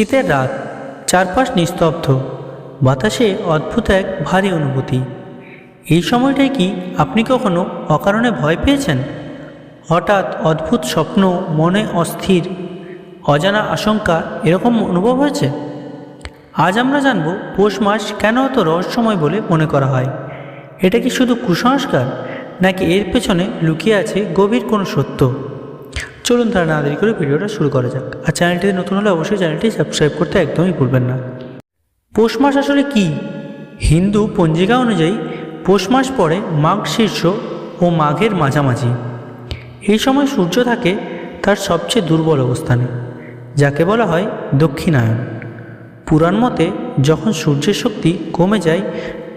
শীতের রাত, চারপাশ নিস্তব্ধ, বাতাসে অদ্ভুত এক ভারী অনুভূতি। এই সময়টায় কি আপনি কখনো অকারণে ভয় পেয়েছেন? হঠাৎ অদ্ভুত স্বপ্ন, মনে অস্থির, অজানা আশঙ্কা এরকম অনুভব হয়েছে? আজ আমরা জানব পৌষ মাস কেন এত রহস্যময় বলে মনে করা হয়। এটা কি শুধু কুসংস্কার, নাকি এর পেছনে লুকিয়ে আছে গভীর কোনো সত্য? চলুন তারা না দেরি করে ভিডিওটা শুরু করা যাক। আর চ্যানেলটিতে নতুন হলে অবশ্যই চ্যানেলটি সাবস্ক্রাইব করতে একদমই ভুলবেন না। পৌষ মাস আসলে কি? হিন্দু পঞ্জিকা অনুযায়ী পৌষ মাস পড়ে মাঘ শীর্ষ ও মাঘের মাঝামাঝি। এই সময় সূর্য থাকে তার সবচেয়ে দুর্বল অবস্থানে, যাকে বলা হয় দক্ষিণায়ন। পুরাণ মতে যখন সূর্যের শক্তি কমে যায়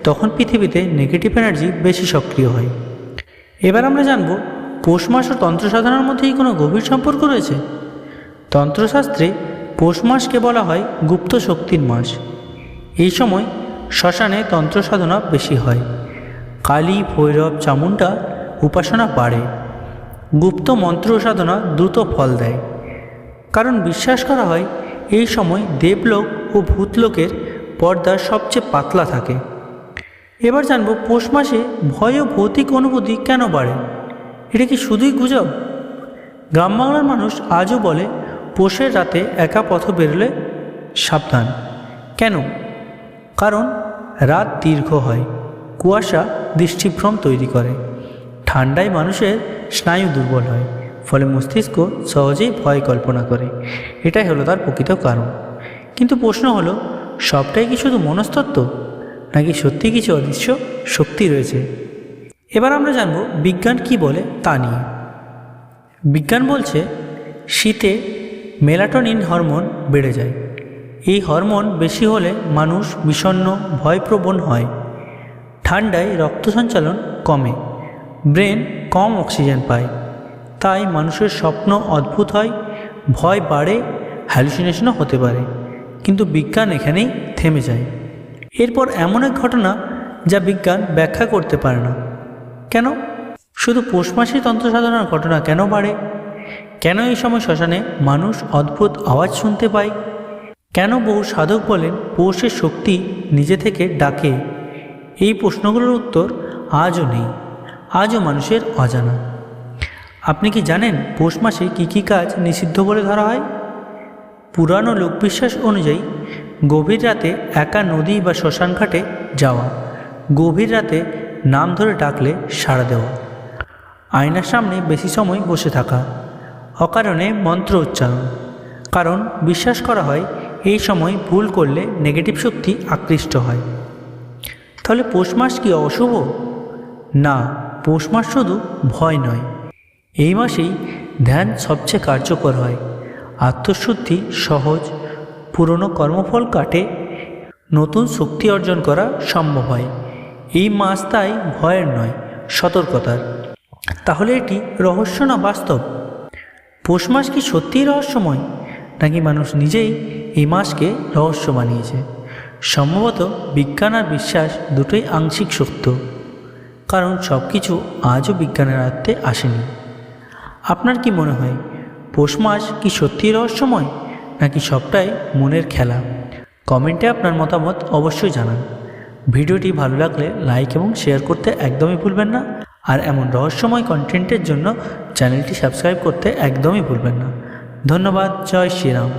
তখন পৃথিবীতে নেগেটিভ এনার্জি বেশি সক্রিয় হয়। এবার আমরা জানব পৌষ মাস ও তন্ত্র সাধনার মধ্যে কোনো গভীর সম্পর্ক রয়েছে। তন্ত্রশাস্ত্রে পৌষ মাসকে বলা হয় গুপ্ত শক্তির মাস। এই সময় শ্মশানে তন্ত্র সাধনা বেশি হয়। কালী, ভৈরব, চামুণ্ডা উপাসনা বাড়ে। গুপ্ত মন্ত্র সাধনা দ্রুত ফল দেয়, কারণ বিশ্বাস করা হয় এই সময় দেবলোক ও ভূতলোকের পর্দা সবচেয়ে পাতলা থাকে। এবার জানব পৌষ মাসে ভয় ও ভৌতিক অনুভূতি কেন বাড়ে। এটা কি শুধুই গুজব? গ্রাম বাংলার মানুষ আজও বলে পৌষের রাতে একা পথ বেরোলে সাবধান। কেন? কারণ রাত দীর্ঘ হয়, কুয়াশা দৃষ্টিভ্রম তৈরি করে, ঠান্ডায় মানুষের স্নায়ু দুর্বল হয়, ফলে মস্তিষ্ক সহজেই ভয় কল্পনা করে। এটাই হলো তার প্রকৃত কারণ। কিন্তু প্রশ্ন হলো, সবটাই কি শুধু মনস্তত্ত্ব, নাকি সত্যি কিছু অদৃশ্য শক্তি রয়েছে? এবার আমরা জানব বিজ্ঞান কি বলে তা নিয়ে। বিজ্ঞান বলছে শীতে মেলাটোনিন হরমোন বেড়ে যায়। এই হরমোন বেশি হলে মানুষ বিষণ্ণ, ভয়প্রবণ হয়। ঠান্ডায় রক্ত সঞ্চালন কমে, ব্রেন কম অক্সিজেন পায়, তাই মানুষের স্বপ্ন অদ্ভুত হয়, ভয় বাড়ে, হ্যালুসিনেশনও হতে পারে। কিন্তু বিজ্ঞান এখানেই থেমে যায়। এরপর এমন এক ঘটনা যা বিজ্ঞান ব্যাখ্যা করতে পারে না। কেন? শুধু পৌষ মাসেই তন্ত্র সাধনার ঘটনা কেন বাড়ে? কেন এই সময় শ্মশানে মানুষ অদ্ভুত আওয়াজ শুনতে পায়? কেন বহু সাধক বলেন পৌষের শক্তি নিজে থেকে ডাকে? এই প্রশ্নগুলোর উত্তর আজও নেই, আজও মানুষের অজানা। আপনি কি জানেন পৌষ মাসে কী কী কাজ নিষিদ্ধ বলে ধরা হয়? পুরাণ ও লোকবিশ্বাস অনুযায়ী গভীর রাতে একা নদী বা শ্মশান ঘাটে যাওয়া, গভীর রাতে নাম ধরে ডাকলে সাড়া দেওয়া, আয়নার সামনে বেশি সময় বসে থাকা, অকারণে মন্ত্র উচ্চারণ, কারণ বিশ্বাস করা হয় এই সময় ভুল করলে নেগেটিভ শক্তি আকৃষ্ট হয়। তাহলে পৌষ মাস কি অশুভ? না, পৌষ মাস শুধু ভয় নয়, এই মাসেই ধ্যান সবচেয়ে কার্যকর হয়, আত্মশুদ্ধি সহজ, পুরনো কর্মফল কাটে, নতুন শক্তি অর্জন করা সম্ভব হয়। এই মাস তাই ভয়ের নয়, সতর্কতার। তাহলে এটি রহস্য না বাস্তব? পৌষ মাস কি সত্যিই রহস্যময়, নাকি মানুষ নিজেই এই মাসকে রহস্য বানিয়েছে? সম্ভবত বিজ্ঞান আর বিশ্বাস দুটোই আংশিক সত্য, কারণ সব কিছু আজও বিজ্ঞানের আয়ত্তে আসেনি। আপনার কি মনে হয় পৌষ মাস কি সত্যিই রহস্যময়, নাকি সবটাই মনের খেলা? কমেন্টে আপনার মতামত অবশ্যই জানান। ভিডিওটি ভালো লাগলে লাইক এবং শেয়ার করতে একদমই ভুলবেন না। আর এমন রহস্যময় কন্টেন্টের জন্য চ্যানেলটি সাবস্ক্রাইব করতে একদমই ভুলবেন না। ধন্যবাদ। জয় শ্রীরাম।